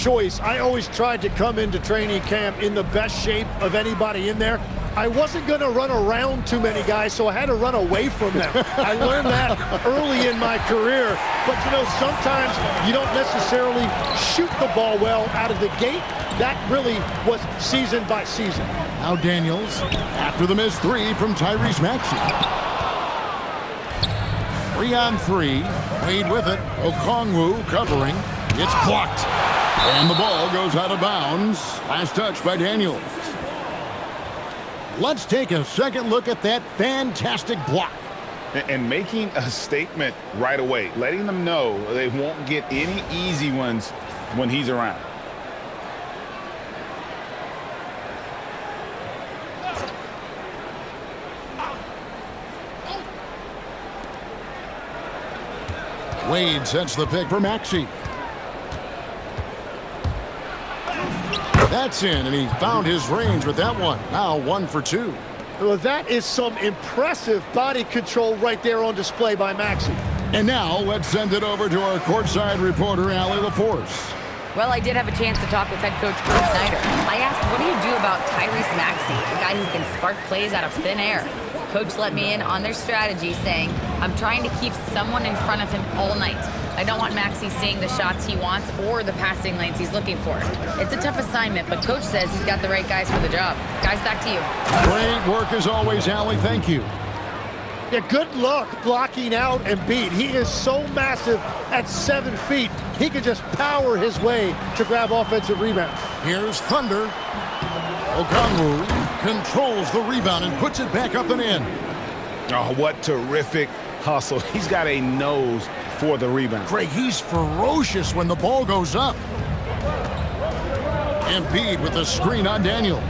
choice. I always tried to come into training camp in the best shape of anybody in there. I wasn't going to run around too many guys, so I had to run away from them. I learned that early in my career. But, you know, sometimes you don't necessarily shoot the ball well out of the gate. That really was season by season. Now Daniels, after the missed three from Tyrese Maxey. 3-on-3. Wade with it. Okongwu covering. It's blocked. And the ball goes out of bounds. Last touch by Daniels. Let's take a second look at that fantastic block. And making a statement right away, letting them know they won't get any easy ones when he's around. Wade sets the pick for Maxey. That's in, and he found his range with that one. Now 1 for 2. Well, that is some impressive body control right there on display by Maxey. And now let's send it over to our courtside reporter, Allie LaForce. Well, I did have a chance to talk with head coach Quinn Snyder. I asked, what do you do about Tyrese Maxey, a guy who can spark plays out of thin air? Coach let me in on their strategy, saying, I'm trying to keep someone in front of him all night. I don't want Maxey seeing the shots he wants or the passing lanes he's looking for. It's a tough assignment, but Coach says he's got the right guys for the job. Guys, back to you. Great work as always, Allie. Thank you. Yeah, good luck blocking out Embiid. He is so massive at 7 feet. He can just power his way to grab offensive rebounds. Here's Thunder. Okongwu controls the rebound and puts it back up and in. Oh, what terrific hustle. He's got a nose for the rebound. Greg, he's ferocious when the ball goes up. Embiid with the screen on Daniels.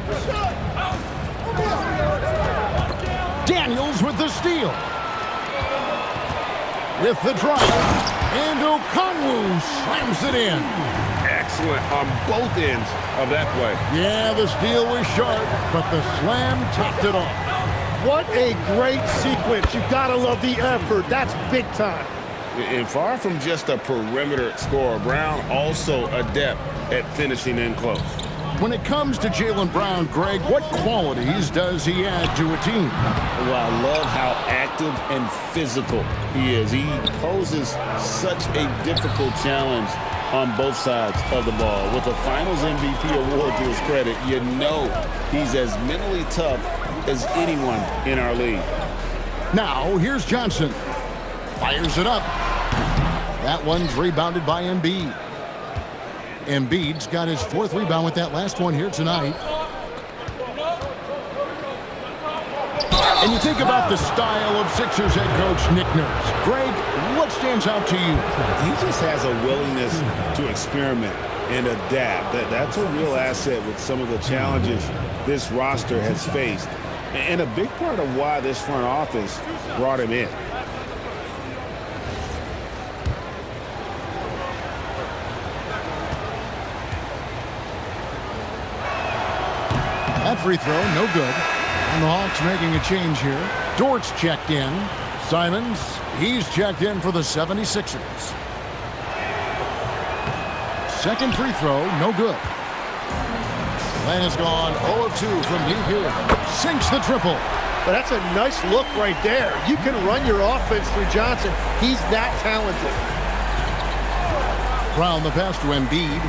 Daniels with the steal. With the drive. And Okongwu slams it in. Excellent on both ends of that play. Yeah, the steal was sharp, but the slam topped it off. What a great sequence. You gotta love the effort. That's big time. And far from just a perimeter scorer, Brown also adept at finishing in close. When it comes to Jaylen Brown, Greg, what qualities does he add to a team? Well, I love how active and physical he is. He poses such a difficult challenge on both sides of the ball. With a Finals MVP award to his credit, you know he's as mentally tough as anyone in our league. Now, here's Johnson. Fires it up. That one's rebounded by Embiid. Embiid's got his 4th rebound with that last one here tonight. And you think about the style of Sixers head coach Nick Nurse. Greg, what stands out to you? He just has a willingness to experiment and adapt. That's a real asset with some of the challenges this roster has faced. And a big part of why this front office brought him in. That free throw, no good. And the Hawks making a change here. Dort's checked in. Simons, he's checked in for the 76ers. Second free throw, no good. Lan has gone 0 of 2 from deep here. Sinks the triple. But that's a nice look right there. You can run your offense through Johnson. He's that talented. Brown the pass to Embiid.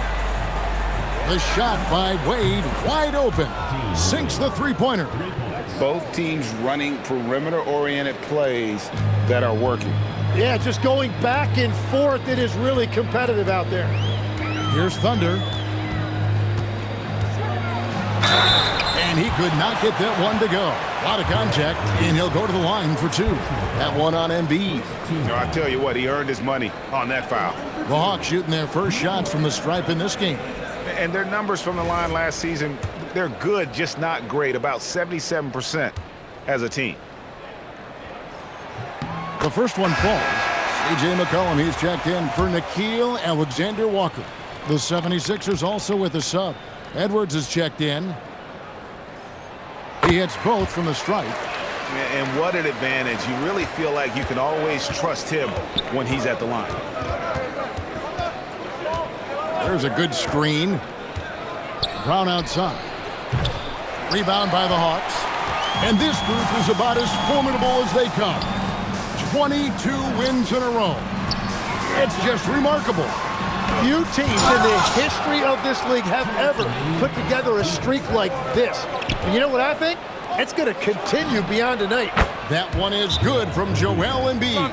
The shot by Wade, wide open. Sinks the three-pointer. Both teams running perimeter-oriented plays that are working. Yeah, just going back and forth. It is really competitive out there. Here's Thunder. And he could not get that one to go. A lot of contact, and he'll go to the line for 2. That one on Embiid. No, I tell you what, he earned his money on that foul. The Hawks shooting their first shots from the stripe in this game. And their numbers from the line last season, they're good, just not great. About 77% as a team. The first one falls. C.J. McCollum, he's checked in for Nickeil Alexander-Walker. The 76ers also with a sub. Edwards is checked in. He hits both from the stripe. And what an advantage. You really feel like you can always trust him when he's at the line. There's a good screen. Brown outside. Rebound by the Hawks. And this group is about as formidable as they come. 22 wins in a row. It's just remarkable. Few teams in the history of this league have ever put together a streak like this. And you know what I think? It's going to continue beyond tonight. That one is good from Joel Embiid.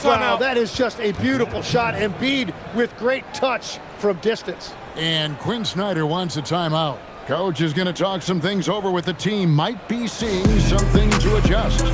Wow, that is just a beautiful shot. Embiid with great touch from distance. And Quinn Snyder wants a timeout. Coach is going to talk some things over with the team. Might be seeing something to adjust.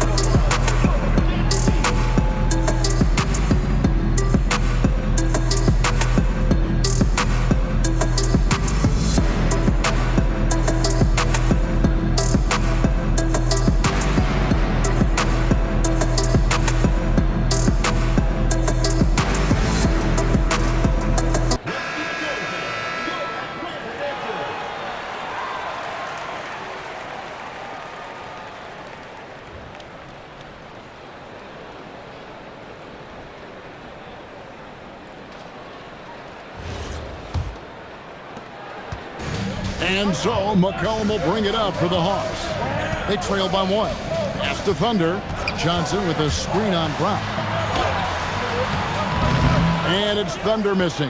And so McCollum will bring it up for the Hawks. They trail by 1. Pass to Thunder. Johnson with a screen on Brown. And it's Thunder missing.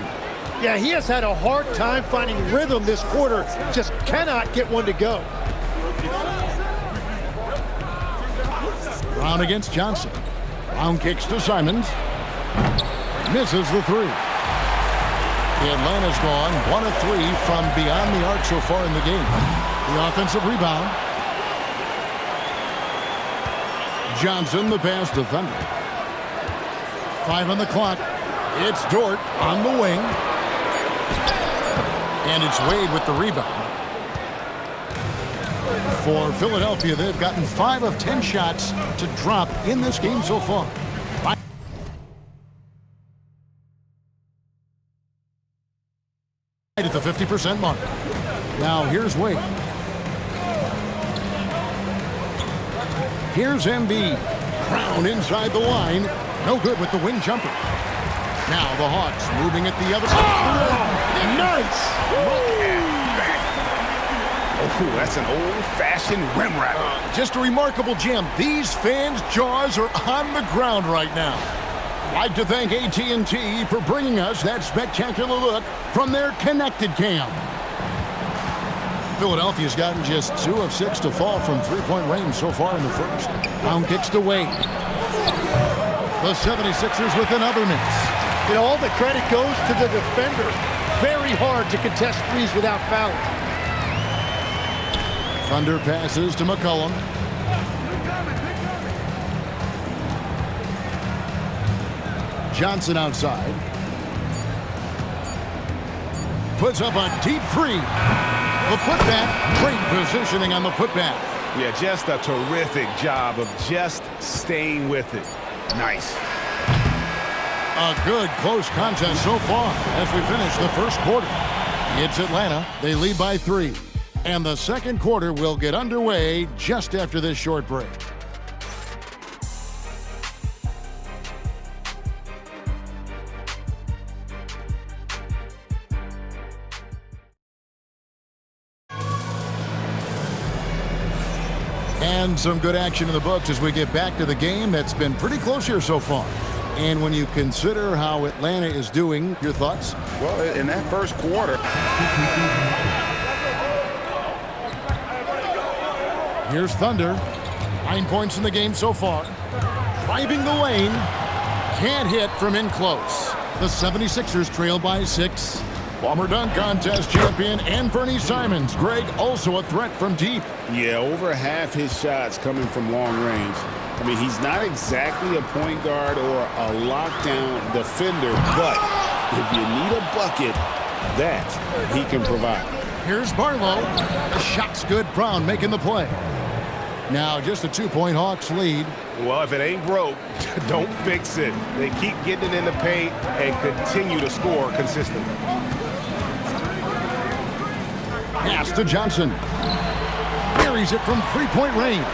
Yeah, he has had a hard time finding rhythm this quarter. Just cannot get one to go. Brown against Johnson. Brown kicks to Simons. Misses the 3. Atlanta's gone 1 of 3 from beyond the arc so far in the game. The offensive rebound. Johnson, the pass to Thunder. 5 on the clock. It's Dort on the wing. And it's Wade with the rebound. For Philadelphia, they've gotten 5 of 10 shots to drop in this game so far. At the 50% mark. Now here's Wade. Here's Embiid. Brown inside the line. No good with the wing jumper. Now the Hawks moving at the other. Oh, nice! Oh, that's an old-fashioned rim ratter. Just a remarkable jam. These fans' jaws are on the ground right now. I'd like to thank AT&T for bringing us that spectacular look from their connected cam. Philadelphia's gotten just 2 of 6 to fall from three-point range so far in the first. Brown kicks to Wade. The 76ers with another miss. You know, all the credit goes to the defender. Very hard to contest threes without fouling. Thunder passes to McCollum. Johnson outside. Puts up a deep 3. The putback. Great positioning on the putback. Yeah, just a terrific job of just staying with it. Nice. A good close contest so far as we finish the first quarter. It's Atlanta. They lead by 3. And the second quarter will get underway just after this short break. And some good action in the books as we get back to the game that's been pretty close here so far. And when you consider how Atlanta is doing, your thoughts? Well, in that first quarter. Here's Thunder. 9 points in the game so far. Driving the lane. Can't hit from in close. The 76ers trail by 6. Former dunk contest champion Anthony Simons. Greg also a threat from deep. Yeah, over half his shots coming from long range. I mean, he's not exactly a point guard or a lockdown defender, but if you need a bucket, that he can provide. Here's Barlow. The shot's good. Brown making the play. Now just a 2-point Hawks lead. Well, if it ain't broke, don't fix it. They keep getting it in the paint and continue to score consistently. Pass to Johnson. Buries it from 3-point range.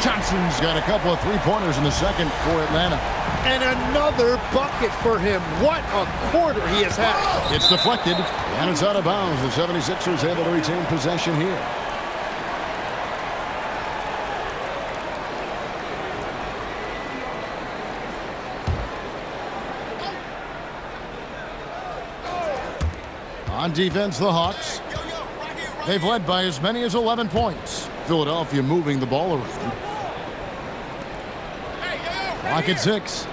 Johnson's got a couple of 3-pointers in the second for Atlanta. And another bucket for him. What a quarter he has had. It's deflected, and it's out of bounds. The 76ers able to retain possession here. On defense, the Hawks. They've led by as many as 11 points. Philadelphia moving the ball around. Clock at 6.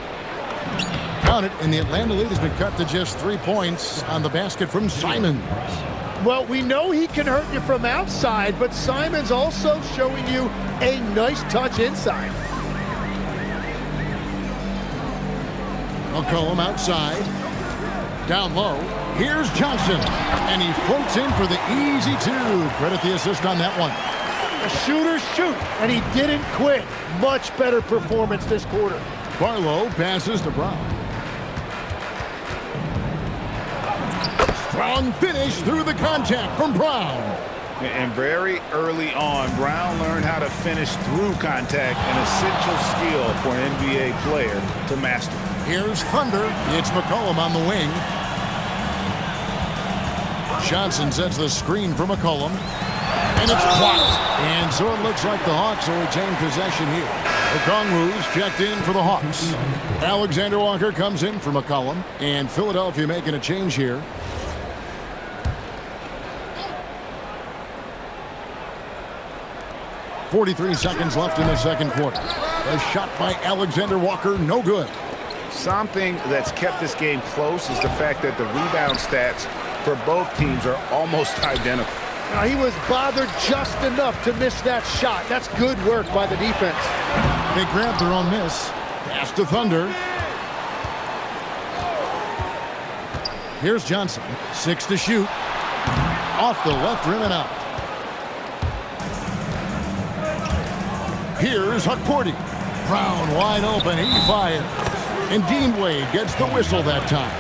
Count it, and the Atlanta lead has been cut to just 3 points on the basket from Simons. Well, we know he can hurt you from outside, but Simons also showing you a nice touch inside. McCollum outside. Down low. Here's Johnson. And he floats in for the easy 2. Credit the assist on that one. The shooters shoot, and he didn't quit. Much better performance this quarter. Barlow passes to Brown. Strong finish through the contact from Brown. And very early on, Brown learned how to finish through contact, an essential skill for an NBA player to master. Here's Thunder. It's McCollum on the wing. Johnson sets the screen for McCollum. And it's blocked. And so it looks like the Hawks will retain possession here. Okongwu's checked in for the Hawks. Alexander Walker comes in for McCollum. And Philadelphia making a change here. .43 seconds left in the second quarter. A shot by Alexander Walker, no good. Something that's kept this game close is the fact that the rebound stats for both teams are almost identical. Now, he was bothered just enough to miss that shot. That's good work by the defense. They grabbed their own miss. Pass to Thunder. Here's Johnson. 6 to shoot. Off the left rim and out. Here's Hukporti. Brown wide open. He fires. And Dean Wade gets the whistle that time.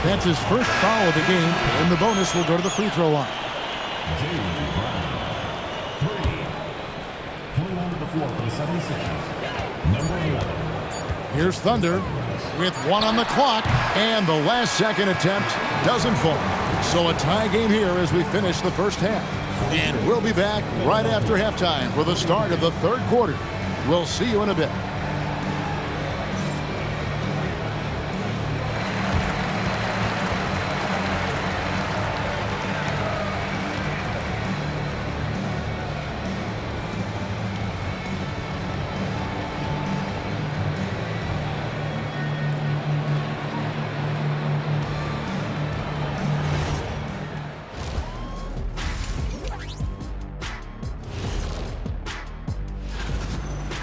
That's his first foul of the game, and the bonus will go to the free throw line. Here's Thunder with 1 on the clock, and the last second attempt doesn't fall. So a tie game here as we finish the first half. And we'll be back right after halftime for the start of the third quarter. We'll see you in a bit.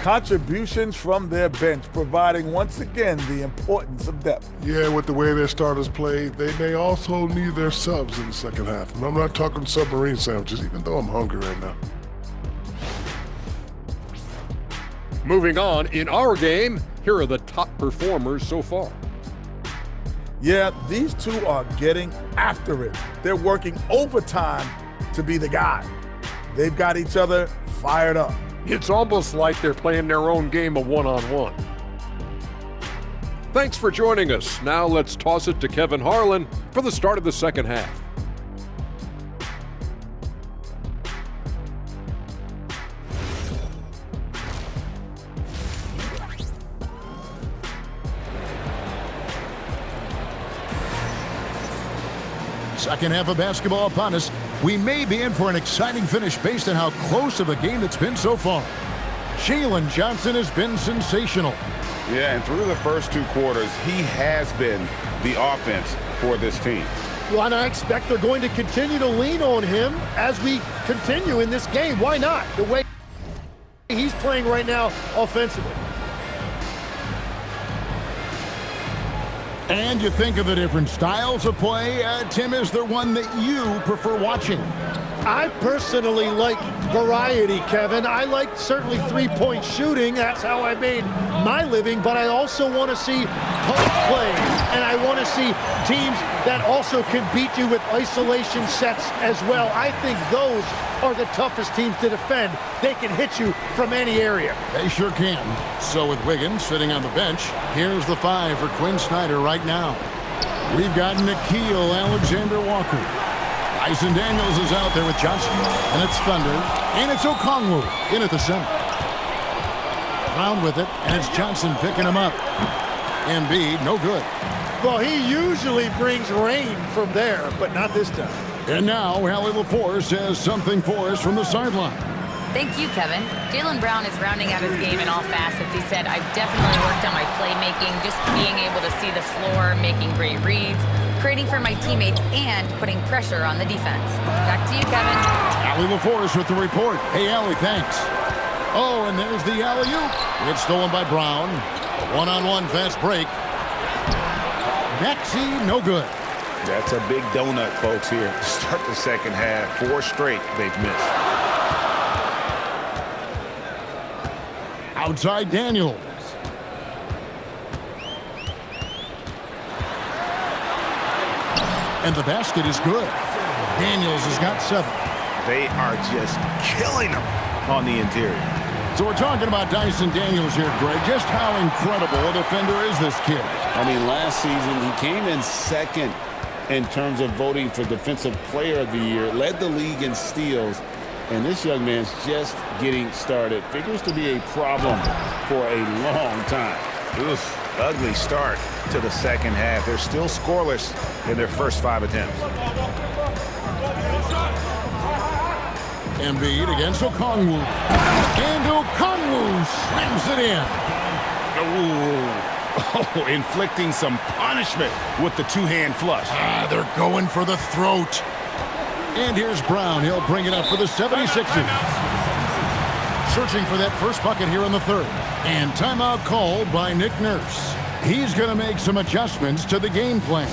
Contributions from their bench, providing once again the importance of depth. Yeah, with the way their starters play, they may also need their subs in the second half. And I'm not talking submarine sandwiches, even though I'm hungry right now. Moving on, in our game, here are the top performers so far. Yeah, these two are getting after it. They're working overtime to be the guy. They've got each other fired up. It's almost like they're playing their own game of one-on-one. Thanks for joining us. Now let's toss it to Kevin Harlan for the start of the second half. Second half of basketball upon us. We may be in for an exciting finish based on how close of a game it's been so far. Jalen Johnson has been sensational. Yeah, and through the first 2 quarters, he has been the offense for this team. Well, and I expect they're going to continue to lean on him as we continue in this game. Why not? The way he's playing right now offensively. And you think of the different styles of play. Tim, is there one that you prefer watching? I personally like variety, Kevin. I like certainly three-point shooting. That's how I made my living. But I also want to see post plays, and I want to see teams that also can beat you with isolation sets as well. I think those are the toughest teams to defend. They can hit you from any area. They sure can. So with Wiggins sitting on the bench, here's the 5 for Quinn Snyder right now. We've got Nickeil Alexander-Walker. Dyson Daniels is out there with Johnson. And it's Thunder. And it's Okongwu in at the center. Brown with it. And it's Johnson picking him up. Embiid, no good. Well, he usually brings rain from there, but not this time. And now, Allie LaForce has something for us from the sideline. Thank you, Kevin. Jaylen Brown is rounding out his game in all facets. He said, I've definitely worked on my playmaking, just being able to see the floor, making great reads, creating for my teammates, and putting pressure on the defense. Back to you, Kevin. Allie LaForce with the report. Hey, Allie, thanks. Oh, and there's the alley-oop. It's stolen by Brown. A one-on-one fast break. Maxey, no good. That's a big donut, folks, here to start the second half. 4 straight they've missed. Outside Daniels. And the basket is good. Daniels has got 7. They are just killing them on the interior. So we're talking about Dyson Daniels here, Greg. Just how incredible a defender is this kid? I mean, last season he came in second in terms of voting for Defensive Player of the Year, led the league in steals, and this young man's just getting started. Figures to be a problem for a long time. Oof, ugly start to the second half. They're still scoreless in their first 5 attempts. Embiid against Okongwu. And Okongwu slams it in. Oh, inflicting some punishment with the 2-hand flush. They're going for the throat. And here's Brown. He'll bring it up for the 76ers. Searching for that first bucket here in the third. And timeout called by Nick Nurse. He's going to make some adjustments to the game plan.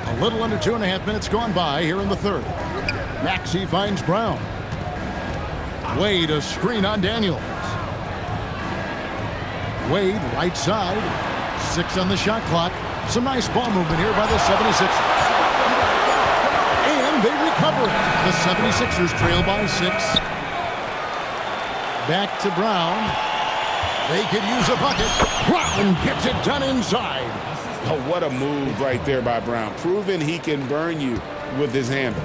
A little under 2.5 minutes gone by here in the third. Maxey finds Brown. Wade a screen on Daniels. Wade right side. 6 on the shot clock. Some nice ball movement here by the 76ers. And they recover it. The 76ers trail by 6. Back to Brown. They could use a bucket. Brown gets it done inside. Oh, what a move right there by Brown. Proving he can burn you with his handle.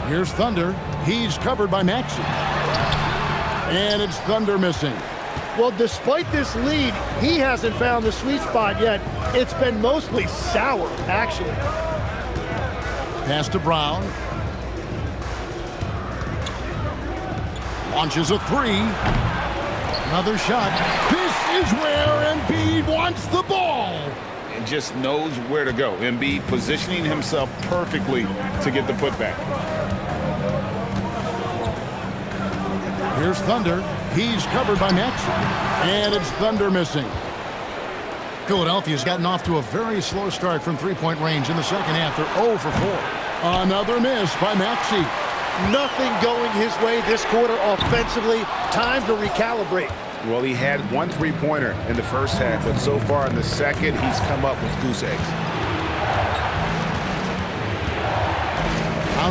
Here's Thunder. He's covered by Maxey. And it's Thunder missing. Well, despite this lead, he hasn't found the sweet spot yet. It's been mostly sour, actually. Pass to Brown. Launches a 3. Another shot. This is where Embiid wants the ball. And just knows where to go. Embiid positioning himself perfectly to get the putback. Here's Thunder. He's covered by Maxey. And it's Thunder missing. Philadelphia's gotten off to a very slow start from three-point range in the second half. They're 0 for 4. Another miss by Maxey. Nothing going his way this quarter offensively. Time to recalibrate. Well, he had 1 3-pointer in the first half, but so far in the second, he's come up with goose eggs.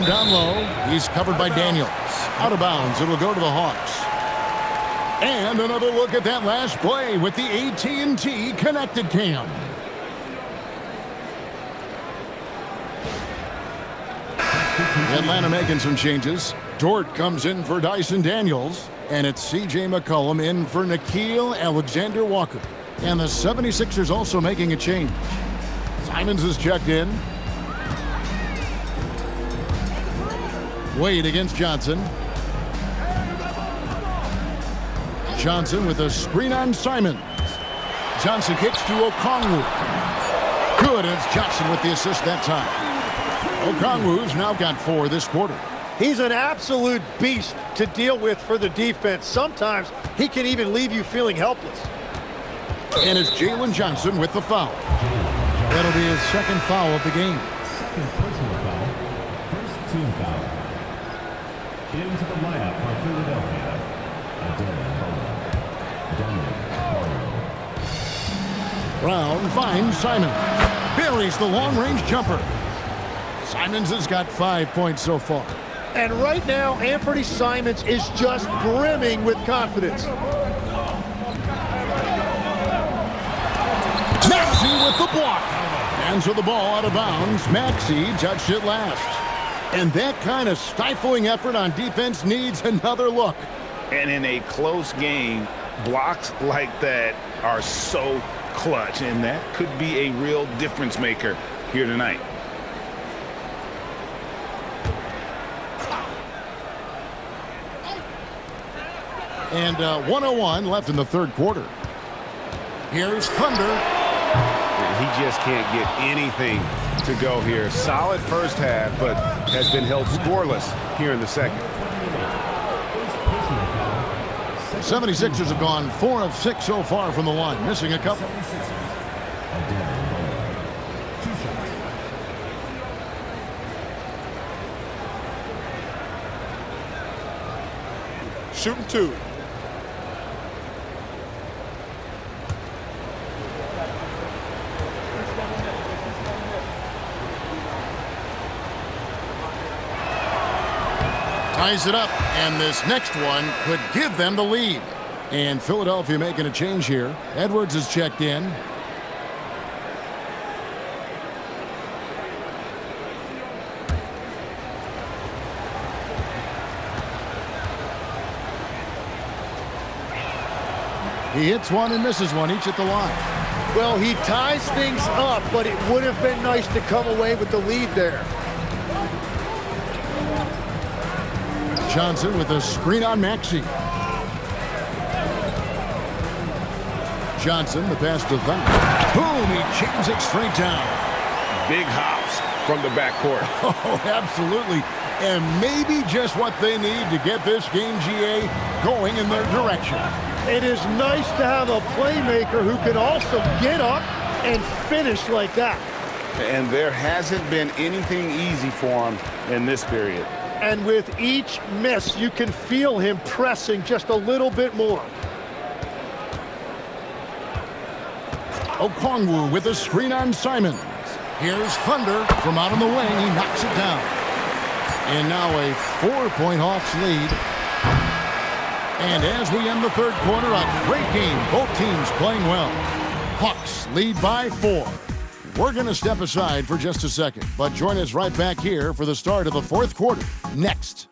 Down low. He's covered by Daniels. Out of bounds. It'll go to the Hawks. And another look at that last play with the AT&T Connected Cam. Atlanta making some changes. Dort comes in for Dyson Daniels. And it's C.J. McCollum in for Nickeil Alexander-Walker. And the 76ers also making a change. Simons is checked in. Wade against Johnson. Johnson with a screen on Simons. Johnson kicks to Okongwu. Good, and it's Johnson with the assist that time. Okongwu's now got 4 this quarter. He's an absolute beast to deal with for the defense. Sometimes he can even leave you feeling helpless. And it's Jalen Johnson with the foul. That'll be his second foul of the game. Second personal foul. First team foul. Into the lineup for Philadelphia. Brown finds Simon. Buries the long-range jumper. Simons has got 5 points so far. And right now, Anthony Simons is just brimming with confidence. Maxey with the block. Hands of the ball out of bounds. Maxey touched it last. And that kind of stifling effort on defense needs another look. And in a close game, blocks like that are so clutch, and that could be a real difference maker here tonight. And 1:01 left in the third quarter. Here's Thunder. He just can't get anything to go here. Solid first half, but has been held scoreless here in the second. 76ers have gone 4 of 6 so far from the line, missing a couple. Shooting 2. Ties it up, and this next one could give them the lead. And Philadelphia making a change here. Edwards is checked in. He hits one and misses one, each at the line. Well, he ties things up, but it would have been nice to come away with the lead there. Johnson with a screen on Maxey. Johnson, the pass to Thunder. Boom, he jams it straight down. Big hops from the backcourt. Oh, absolutely. And maybe just what they need to get this game, GA, going in their direction. It is nice to have a playmaker who can also get up and finish like that. And there hasn't been anything easy for him in this period. And with each miss, you can feel him pressing just a little bit more. Okongwu with a screen on Simons. Here's Thunder from out on the wing. He knocks it down. And now a 4-point Hawks lead. And as we end the third quarter, a great game. Both teams playing well. Hawks lead by 4. We're going to step aside for just a second, but join us right back here for the start of the fourth quarter. Next.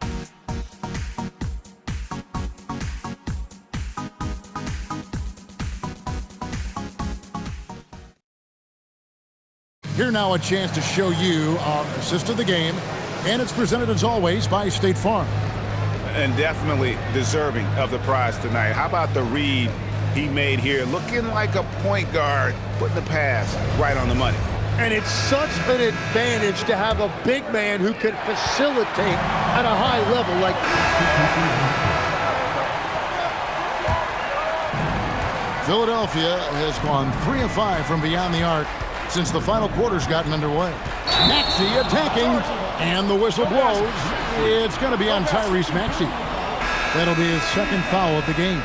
Here now a chance to show you our assist of the game, and it's presented as always by State Farm. And definitely deserving of the prize tonight. How about the read he made here? Looking like a point guard, putting the pass right on the money. And it's such an advantage to have a big man who can facilitate at a high level like Philadelphia has gone 3 of 5 from beyond the arc since the final quarter's gotten underway. Maxey attacking, and the whistle blows. It's going to be on Tyrese Maxey. That'll be his second foul of the game.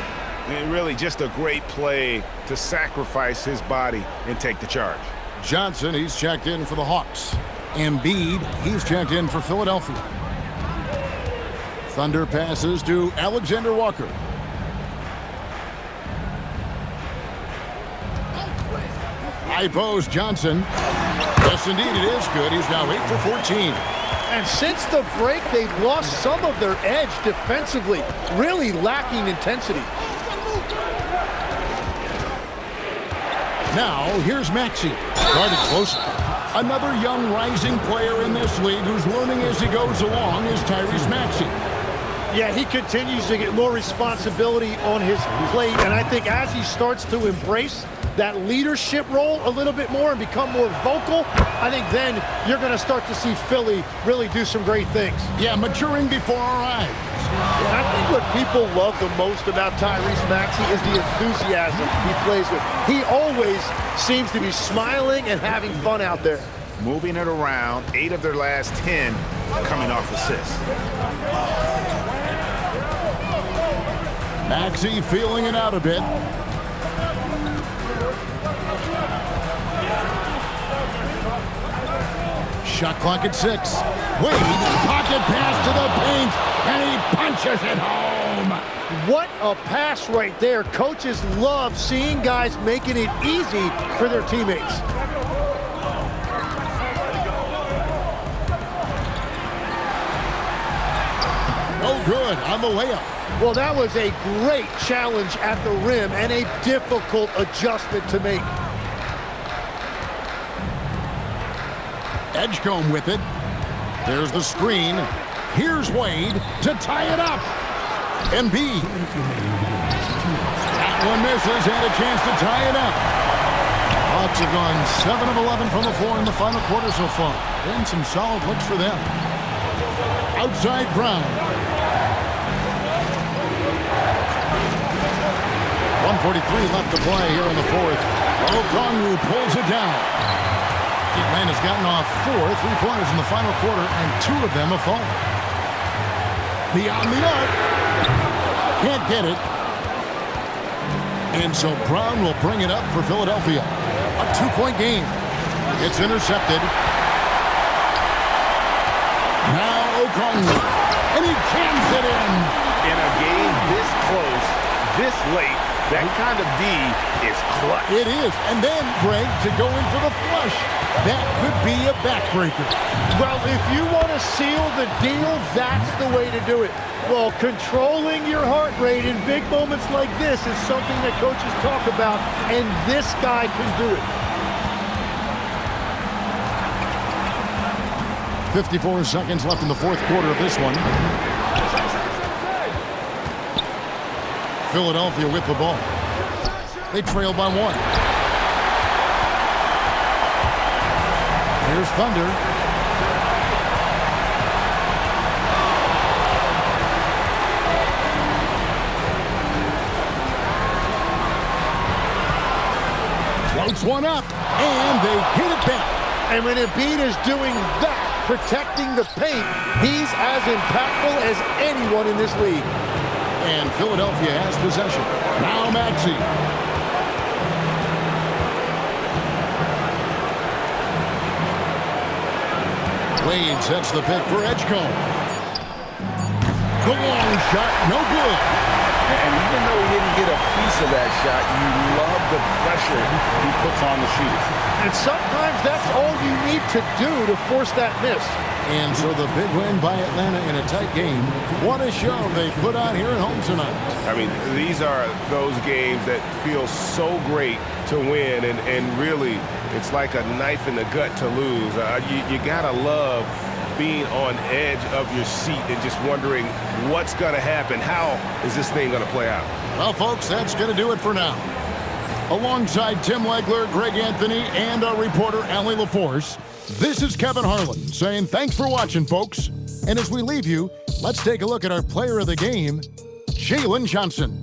And really just a great play to sacrifice his body and take the charge. Johnson, he's checked in for the Hawks. Embiid, he's checked in for Philadelphia. Thunder passes to Alexander Walker. High post Johnson. Yes, indeed, it is good. He's now 8 for 14. And since the break, they've lost some of their edge defensively, really lacking intensity. Now, here's Maxey. Guarded close. Another young rising player in this league who's learning as he goes along is Tyrese Maxey. Yeah, he continues to get more responsibility on his plate, and I think as he starts to embrace that leadership role a little bit more and become more vocal, I think then you're going to start to see Philly really do some great things. Yeah, maturing before our eyes. And I think what people love the most about Tyrese Maxey is the enthusiasm he plays with. He always seems to be smiling and having fun out there. Moving it around, 8 of their last 10 coming off assists. Maxey feeling it out a bit. Shot clock at 6. Wade, pocket pass to the paint, and he punches it home. What a pass right there. Coaches love seeing guys making it easy for their teammates. No good on the layup. Well, that was a great challenge at the rim and a difficult adjustment to make. Edgecombe with it. There's the screen. Here's Wade to tie it up. Embiid. That one misses and a chance to tie it up. Hawks have gone 7 of 11 from the floor in the final quarter so far. Been some solid looks for them. Outside Brown. 1:43 left to play here in the fourth. Okongwu pulls it down. Atlanta's gotten off 4 3-pointers in the final quarter, and 2 of them have fallen. Beyond the arc. Can't get it. And so Brown will bring it up for Philadelphia. A 2-point game. It's intercepted. Now Okongwu. And he jams it in. In a game this close, this late, that kind of D is clutch. It is. And then, Greg, to go in for the flush. That could be a backbreaker. Well, if you want to seal the deal, that's the way to do it. Well, controlling your heart rate in big moments like this is something that coaches talk about, and this guy can do it. 54 seconds left in the fourth quarter of this one. Philadelphia with the ball. They trail by 1. Here's Thunder. Floats one up, and they get it back. And when Embiid is doing that, protecting the paint, he's as impactful as anyone in this league. And Philadelphia has possession. Now Maxey. Wade sets the pick for Edgecombe. The long shot, no good. And even though he didn't get a piece of that shot, you love the pressure he puts on the shooters. And sometimes that's all you need to do to force that miss. And so the big win by Atlanta in a tight game. What a show they put on here at home tonight. I mean, these are those games that feel so great to win, and really, it's like a knife in the gut to lose. You gotta love being on edge of your seat and just wondering what's gonna happen. How is this thing gonna play out? Well, folks, that's gonna do it for now. Alongside Tim Legler, Greg Anthony, and our reporter, Allie LaForce, this is Kevin Harlan saying thanks for watching, folks. And as we leave you, let's take a look at our player of the game, Jalen Johnson.